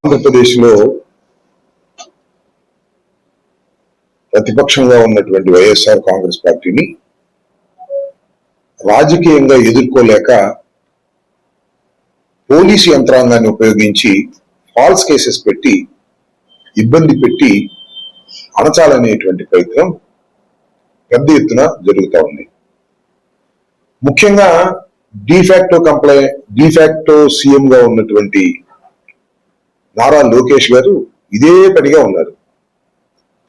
ఆంధ్రప్రదేశ్లో ప్రతిపక్షంగా ఉన్నటువంటి వైఎస్ఆర్ కాంగ్రెస్ పార్టీని రాజకీయంగా ఎదుర్కోలేక పోలీసు యంత్రాంగాన్ని ఉపయోగించి ఫాల్స్ కేసెస్ పెట్టి ఇబ్బంది పెట్టి అణచాలనేటువంటి ప్రయత్నం పెద్ద ఎత్తున జరుగుతూ ఉంది. ముఖ్యంగా డిఫాక్టో సీఎం గా ఉన్నటువంటి నారా లోకేష్ గారు ఇదే పనిగా ఉన్నారు.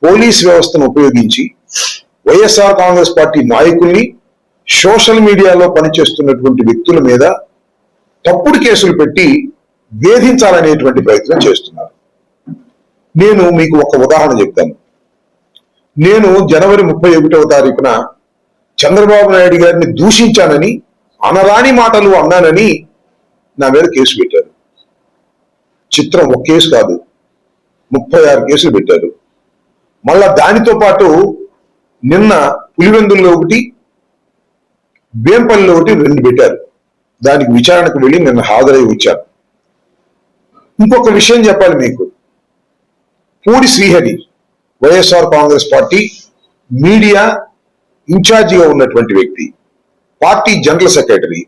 పోలీస్ వ్యవస్థను ఉపయోగించి వైఎస్ఆర్ కాంగ్రెస్ పార్టీ నాయకుల్ని, సోషల్ మీడియాలో పనిచేస్తున్నటువంటి వ్యక్తుల మీద తప్పుడు కేసులు పెట్టి వేధించాలనేటువంటి ప్రయత్నం చేస్తున్నారు. నేను మీకు ఒక ఉదాహరణ చెప్తాను. నేను జనవరి 31వ తారీఖున చంద్రబాబు నాయుడు గారిని దూషించానని, అనరాని మాటలు అన్నానని నా మీద కేసు పెట్టారు. చిత్రం ఒక కేసు కాదు, 36 కేసులు పెట్టారు. మళ్ళా దానితో పాటు నిన్న పులివెందుల్లో ఒకటి, వేంపల్లిలో ఒకటి 2 పెట్టారు. దానికి విచారణకు వెళ్ళి నిన్న హాజరై వచ్చాను. ఇంకొక విషయం చెప్పాలి మీకు. పూడి శ్రీహరి వైఎస్ఆర్ కాంగ్రెస్ పార్టీ మీడియా ఇన్ఛార్జిగా ఉన్నటువంటి వ్యక్తి, పార్టీ జనరల్ సెక్రటరీ.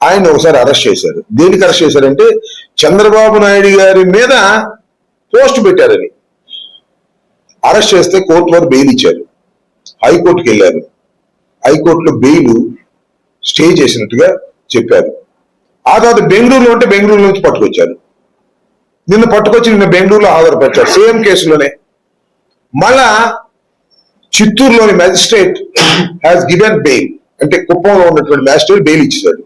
ఆయన ఒకసారి అరెస్ట్ చేశారు. దేనికి అరెస్ట్ చేశారంటే చంద్రబాబు నాయుడు గారి మీద పోస్ట్ పెట్టారని. అరెస్ట్ చేస్తే కోర్టు వారు బెయిల్ ఇచ్చారు. హైకోర్టుకి వెళ్ళారు. హైకోర్టులో బెయిల్ స్టే చేసినట్టుగా చెప్పారు. ఆ తర్వాత బెంగళూరులో ఉంటే బెంగళూరు నుంచి పట్టుకొచ్చారు. నిన్న బెంగళూరులో హాజరుపరిచారు సేమ్ కేసులోనే. మళ్ళా చిత్తూరులోని మ్యాజిస్ట్రేట్ హ్యాస్ గివెన్ బెయిల్, అంటే కుప్పంలో ఉన్నటువంటి మ్యాజిస్ట్రేట్ బెయిల్ ఇచ్చాడు.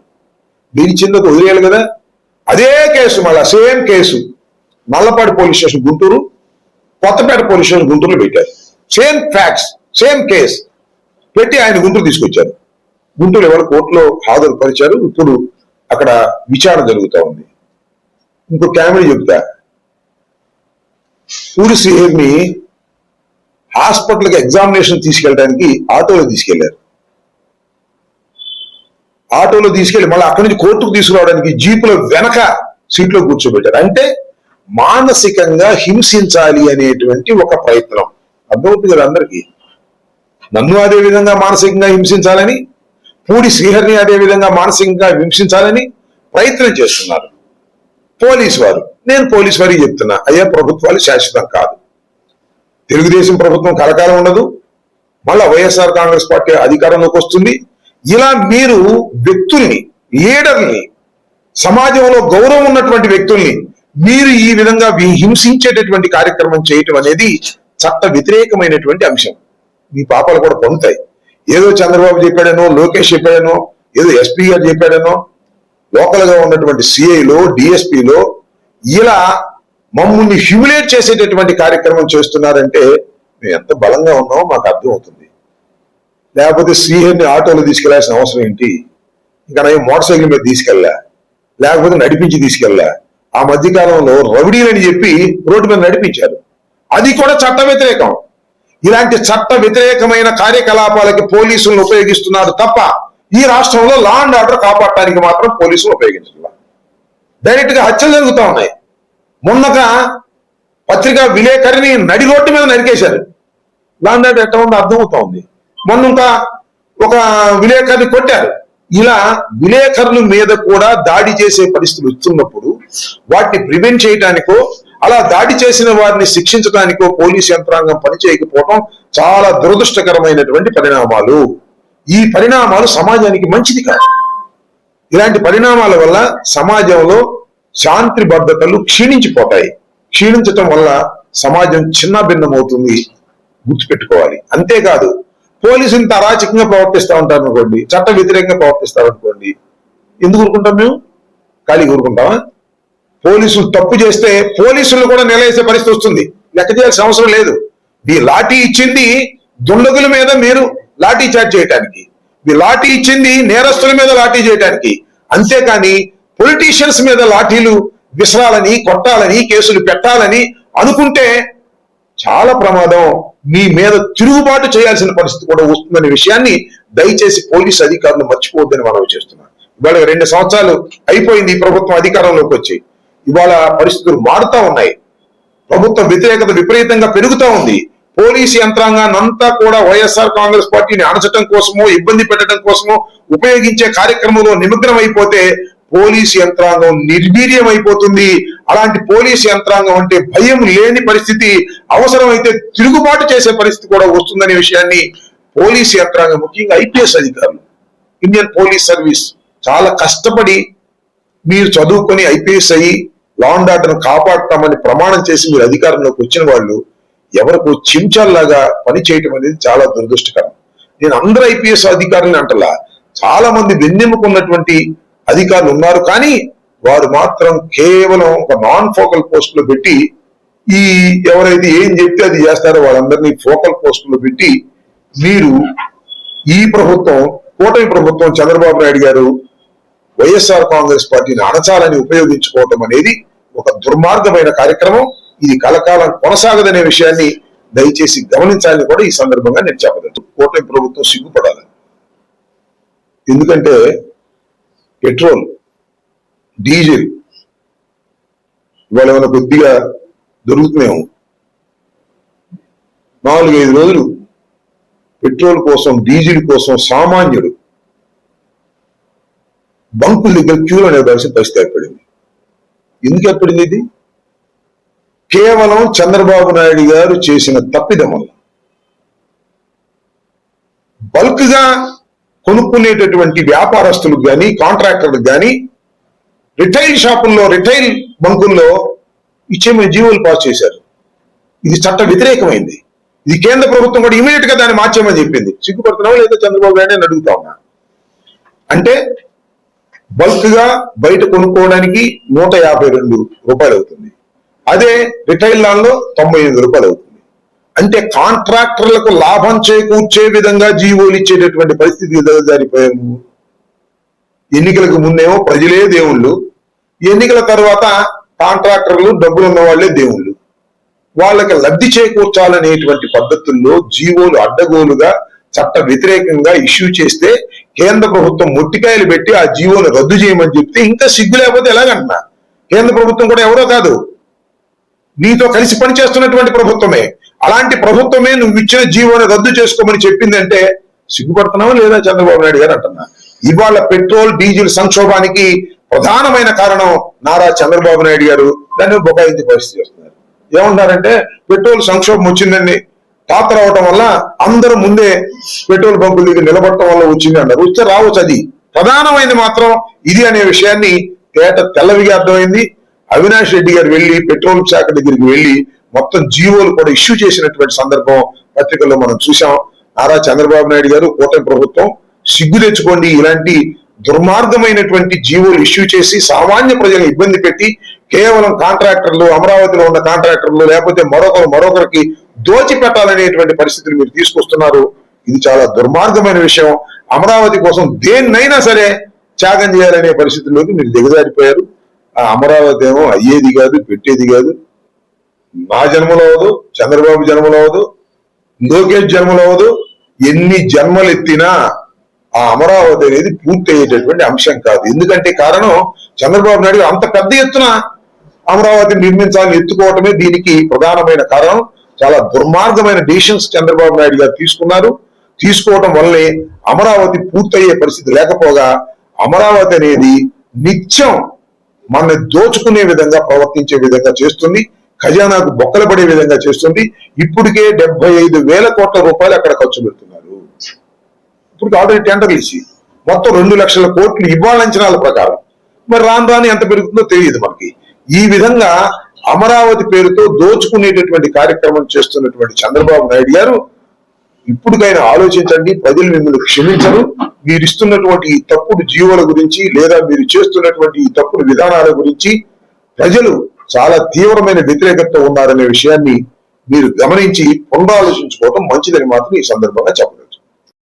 బెయిల్ ఇచ్చిందో వదిలేయాలి కదా. అదే కేసు మళ్ళా same case Nallapadu police station Guntur, Kothapeta police station గుంటూరులో పెట్టారు. సేమ్ ఫ్యాక్ట్స్, సేమ్ కేసు పెట్టి ఆయన గుంటూరు తీసుకొచ్చారు. గుంటూరు ఎవరు కోర్టులో హాజరుపరిచారు. ఇప్పుడు అక్కడ విచారణ జరుగుతూ ఉంది. ఇంకో కామెడీ చెప్తా. పూడి శ్రీహరిని హాస్పిటల్కి ఎగ్జామినేషన్ తీసుకెళ్ళడానికి ఆటోలో తీసుకెళ్లారు. ఆటోలో తీసుకెళ్లి మళ్ళీ అక్కడి నుంచి కోర్టుకు తీసుకురావడానికి జీపులో వెనక సీట్లో కూర్చోబెట్టారు. అంటే మానసికంగా హింసించాలి అనేటువంటి ఒక ప్రయత్నం. అర్థమవుతుంది కదా అందరికీ. నన్ను అదే విధంగా మానసికంగా హింసించాలని, పూడి శ్రీహరిని అదే విధంగా మానసికంగా హింసించాలని ప్రయత్నం చేస్తున్నారు పోలీసు వారు. నేను పోలీసు వారికి చెప్తున్నా, అయ్యా ప్రభుత్వాలు శాశ్వతం కాదు. తెలుగుదేశం ప్రభుత్వం కలకాలం ఉండదు. మళ్ళా వైఎస్ఆర్ కాంగ్రెస్ పార్టీ అధికారంలోకి వస్తుంది. ఇలా మీరు వ్యక్తుల్ని, లీడర్ని, సమాజంలో గౌరవం ఉన్నటువంటి వ్యక్తుల్ని మీరు ఈ విధంగా హింసించేటటువంటి కార్యక్రమం చేయటం అనేది చట్ట వ్యతిరేకమైనటువంటి అంశం. మీ పాపాలు కూడా పొందుతాయి. ఏదో చంద్రబాబు చెప్పాడనో, లోకేష్ చెప్పాడనో, ఏదో ఎస్పీ గారు చెప్పాడనో, లోకల్ గా ఉన్నటువంటి సిఐలో, డిఎస్పీలో ఇలా మమ్మల్ని హ్యూమిలేట్ చేసేటటువంటి కార్యక్రమం చేస్తున్నారంటే మేము ఎంత బలంగా ఉన్నామో మాకు అర్థం అవుతుంది. లేకపోతే శ్రీహరిని ఆటోలో తీసుకెళ్లాల్సిన అవసరం ఏంటి? ఇంకా నేను మోటార్ సైకిల్ మీద తీసుకెళ్ళా, లేకపోతే నడిపించి తీసుకెళ్ళా. ఆ మధ్యకాలంలో రౌడీలని చెప్పి రోడ్డు మీద నడిపించారు. అది కూడా చట్ట వ్యతిరేకం. ఇలాంటి చట్ట వ్యతిరేకమైన కార్యకలాపాలకి పోలీసులను ఉపయోగిస్తున్నారు తప్ప ఈ రాష్ట్రంలో లా అండ్ ఆర్డర్ కాపాడటానికి మాత్రం పోలీసులు ఉపయోగించారు. డైరెక్ట్ గా హత్యలు జరుగుతూ ఉన్నాయి. మొన్నగా పత్రికా విలేకరిని నడి రోడ్డు మీద నరికేశారు. లా అండ్ ఆర్డర్ ఎట్లా ఉందో అర్థమవుతా ఉంది. మొన్న ఇంకా ఒక విలేకరిని కొట్టారు. ఇలా విలేకరుల మీద కూడా దాడి చేసే పరిస్థితులు వస్తున్నప్పుడు వాటిని ప్రివెంట్ చేయడానికో, అలా దాడి చేసిన వారిని శిక్షించడానికో పోలీసు యంత్రాంగం పనిచేయకపోవడం చాలా దురదృష్టకరమైనటువంటి పరిణామాలు. ఈ పరిణామాలు సమాజానికి మంచిది కాదు. ఇలాంటి పరిణామాల వల్ల సమాజంలో శాంతి భద్రతలు క్షీణించిపోతాయి. క్షీణించటం వల్ల సమాజం చిన్నభిన్నమవుతుంది, గుర్తుపెట్టుకోవాలి. అంతేకాదు పోలీసు ఇంత అరాచకంగా ప్రవర్తిస్తూ ఉంటారు అనుకోండి, చట్ట వ్యతిరేకంగా ప్రవర్తిస్తారు అనుకోండి, ఎందుకు ఊరుకుంటాం? మేము ఖాళీగా ఊరుకుంటామా? పోలీసులు తప్పు చేస్తే పోలీసులు కూడా నిలవేసే పరిస్థితి వస్తుంది. లెక్క చేయాల్సిన అవసరం లేదు. ఈ లాఠీ ఇచ్చింది దుండగుల మీద మీరు లాఠీ చార్జ్ చేయడానికి, ఈ లాఠీ ఇచ్చింది నేరస్తుల మీద లాఠీ చేయడానికి. అంతేకాని పొలిటీషియన్స్ మీద లాఠీలు విసరాలని, కొట్టాలని, కేసులు పెట్టాలని అనుకుంటే చాలా ప్రమాదం. మీ మీద తిరుగుబాటు చేయాల్సిన పరిస్థితి కూడా వస్తుందనే విషయాన్ని దయచేసి పోలీసు అధికారులు మర్చిపోవద్దని మనం చేస్తున్నాం. ఇవాళ 2 సంవత్సరాలు అయిపోయింది ఈ ప్రభుత్వం అధికారంలోకి వచ్చి. ఇవాళ పరిస్థితులు మారుతా ఉన్నాయి. ప్రభుత్వ వ్యతిరేకత విపరీతంగా పెరుగుతా ఉంది. పోలీసు యంత్రాంగాన్ని అంతా కూడా వైఎస్ఆర్ కాంగ్రెస్ పార్టీని అణచటం కోసమో ఇబ్బంది పెట్టడం కోసమో ఉపయోగించే కార్యక్రమంలో నిమగ్నం అయిపోతే పోలీసు యంత్రాంగం నిర్వీర్యం అయిపోతుంది. అలాంటి పోలీసు యంత్రాంగం అంటే భయం లేని పరిస్థితి, అవసరమైతే తిరుగుబాటు చేసే పరిస్థితి కూడా వస్తుందనే విషయాన్ని పోలీసు యంత్రాంగం, ముఖ్యంగా ఐపీఎస్ అధికారులు, ఇండియన్ పోలీస్ సర్వీస్ చాలా కష్టపడి మీరు చదువుకొని ఐపీఎస్ అయ్యి లా అండ్ ఆర్డర్ కాపాడతామని ప్రమాణం చేసి మీరు అధికారంలోకి వచ్చిన వాళ్ళు ఎవరికి చెంచాల్లాగా పని చేయటం అనేది చాలా దురదృష్టకరం. నేను అందరూ ఐపీఎస్ అధికారులను అంటలా, చాలా మంది వెన్నెముకున్నటువంటి అధికారులు ఉన్నారు. కానీ వారు మాత్రం కేవలం ఒక నాన్ ఫోకల్ పోస్టులో పెట్టి ఈ ఎవరైతే ఏం చెప్తే అది చేస్తారో వాళ్ళందరినీ ఫోకల్ పోస్టులో పెట్టి మీరు ఈ ప్రభుత్వం, కూటమి ప్రభుత్వం, చంద్రబాబు నాయుడు గారు వైఎస్ఆర్ కాంగ్రెస్ పార్టీని అణచాలని ఉపయోగించుకోవటం అనేది ఒక దుర్మార్గమైన కార్యక్రమం. ఇది కలకాలం కొనసాగదనే విషయాన్ని దయచేసి గమనించాలని కూడా ఈ సందర్భంగా నేను చెప్పదచ్చు. కూటమి ప్రభుత్వం సిగ్గుపడాలి. ఎందుకంటే పెట్రోల్, డీజిల్ ఇవాళ ఏమైనా కొద్దిగా దొరుకుతున్నాము. 4-5 రోజులు పెట్రోల్ కోసం, డీజిల్ కోసం సామాన్యుడు బంకుల దగ్గర క్యూలో నిలబడాల్సిన పరిస్థితి ఏర్పడింది. ఎందుకు ఏర్పడింది? ఇది కేవలం చంద్రబాబు నాయుడు గారు చేసిన తప్పిదం వల్ల. బల్క్ గా కొనుక్కునేటటువంటి వ్యాపారస్తులకు కానీ, కాంట్రాక్టర్లకు కానీ, రిటైల్ షాపుల్లో, రిటైల్ బంకుల్లో ఇచ్చేమని జీవోలు పాస్ చేశారు. ఇది చట్ట వ్యతిరేకమైంది. ఇది కేంద్ర ప్రభుత్వం కూడా ఇమీడియట్ గా దాన్ని మార్చేయమని చెప్పింది. సిగ్గుపడుతున్నావా లేదా చంద్రబాబు నాయుడు అని అడుగుతా ఉన్నా. అంటే బల్క్ గా బయట కొనుక్కోవడానికి 152 రూపాయలు అవుతుంది. అదే రిటైల్ లాల్లో 98 రూపాయలు అవుతుంది. అంటే కాంట్రాక్టర్లకు లాభం చేకూర్చే విధంగా జీవోలు ఇచ్చేటటువంటి పరిస్థితి జారిపోయాము. ఎన్నికలకు ముందేమో ప్రజలే దేవుళ్ళు, ఎన్నికల తర్వాత కాంట్రాక్టర్లు, డబ్బులు ఉన్న వాళ్లే దేవుళ్ళు. వాళ్ళకి లబ్ధి చేకూర్చాలనేటువంటి పద్ధతుల్లో జీవోలు అడ్డగోలుగా చట్ట వ్యతిరేకంగా ఇష్యూ చేస్తే కేంద్ర ప్రభుత్వం మొట్టికాయలు పెట్టి ఆ జీవోను రద్దు చేయమని చెప్తే ఇంకా సిగ్గు లేకపోతే ఎలాగంటున్నా? కేంద్ర ప్రభుత్వం కూడా ఎవరో కాదు, నీతో కలిసి పనిచేస్తున్నటువంటి ప్రభుత్వమే. అలాంటి ప్రభుత్వమే నువ్వు ఇచ్చిన జీవోను రద్దు చేసుకోమని చెప్పిందంటే సిగ్గుపడుతున్నావా లేదా చంద్రబాబు నాయుడు గారు అంటున్నా. ఇవాళ పెట్రోల్, డీజిల్ సంక్షోభానికి ప్రధానమైన కారణం నారా చంద్రబాబు నాయుడు గారు దాన్ని బొకాయించే పరిస్థితి చేస్తున్నారు. ఏమంటారంటే పెట్రోల్ సంక్షోభం వచ్చిందండి, తాత రావటం వల్ల అందరూ ముందే పెట్రోల్ బంకుల దగ్గర నిలబడటం వల్ల వచ్చింది అన్నారు. వస్తే రావచ్చు, అది ప్రధానమైనది మాత్రం ఇది అనే విషయాన్ని తెల్లవిగా అర్థమైంది. అవినాష్ రెడ్డి గారు వెళ్లి పెట్రోల్ శాఖ దగ్గరికి వెళ్లి మొత్తం జీవోలు కూడా ఇష్యూ చేసినటువంటి సందర్భం పత్రికల్లో మనం చూసాం. నారా చంద్రబాబు నాయుడు గారు, కూటమి ప్రభుత్వం సిగ్గు తెచ్చుకోండి. ఇలాంటి దుర్మార్గమైనటువంటి జీవోలు ఇష్యూ చేసి సామాన్య ప్రజలను ఇబ్బంది పెట్టి కేవలం కాంట్రాక్టర్లు, అమరావతిలో ఉన్న కాంట్రాక్టర్లు లేకపోతే మరొకరికి దోచి పెట్టాలనేటువంటి పరిస్థితులు మీరు తీసుకొస్తున్నారు. ఇది చాలా దుర్మార్గమైన విషయం. అమరావతి కోసం దేన్నైనా సరే త్యాగం చేయాలనే పరిస్థితుల్లోకి మీరు దిగజారిపోయారు. ఆ అమరావతి ఏమో అయ్యేది కాదు, పెట్టేది కాదు. నా జన్మలో అవదు, చంద్రబాబు జన్మలో అవదు, లోకేష్ జన్మలో అవదు. ఎన్ని జన్మలు ఎత్తినా ఆ అమరావతి అనేది పూర్తి అయ్యేటటువంటి అంశం కాదు. ఎందుకంటే కారణం చంద్రబాబు నాయుడు అంత పెద్ద ఎత్తున అమరావతిని నిర్మించాలని ఎత్తుకోవటమే దీనికి ప్రధానమైన కారణం. చాలా దుర్మార్గమైన డిసిషన్స్ చంద్రబాబు నాయుడు గారు తీసుకున్నారు. తీసుకోవటం వల్లే అమరావతి పూర్తయ్యే పరిస్థితి లేకపోగా అమరావతి అనేది నిత్యం మనల్ని దోచుకునే విధంగా ప్రవర్తించే విధంగా చేస్తుంది, ఖజానాకు బొక్కలు పడే విధంగా చేస్తుంది. ఇప్పటికే 75,000 కోట్ల రూపాయలు అక్కడ ఖర్చు పెడుతున్నారు. ఇప్పుడు ఆల్రెడీ టెండర్లు ఇచ్చి మొత్తం 2 లక్షల కోట్లు ఇవాళ అంచనాల ప్రకారం. మరి రాను ఎంత పెరుగుతుందో తెలియదు మనకి. ఈ విధంగా అమరావతి పేరుతో దోచుకునేటటువంటి కార్యక్రమం చేస్తున్నటువంటి చంద్రబాబు నాయుడు గారు ఇప్పటికైనా ఆలోచించండి. ప్రజలు మిమ్మల్ని క్షమించరు. మీరు ఇస్తున్నటువంటి ఈ తప్పుడు జీవోల గురించి లేదా మీరు చేస్తున్నటువంటి ఈ తప్పుడు విధానాల గురించి ప్రజలు చాలా తీవ్రమైన వ్యతిరేకతతో ఉన్నారనే విషయాన్ని మీరు గమనించి పునరాలోచించుకోవడం మంచిదని మాత్రం ఈ సందర్భంగా చెప్పండి.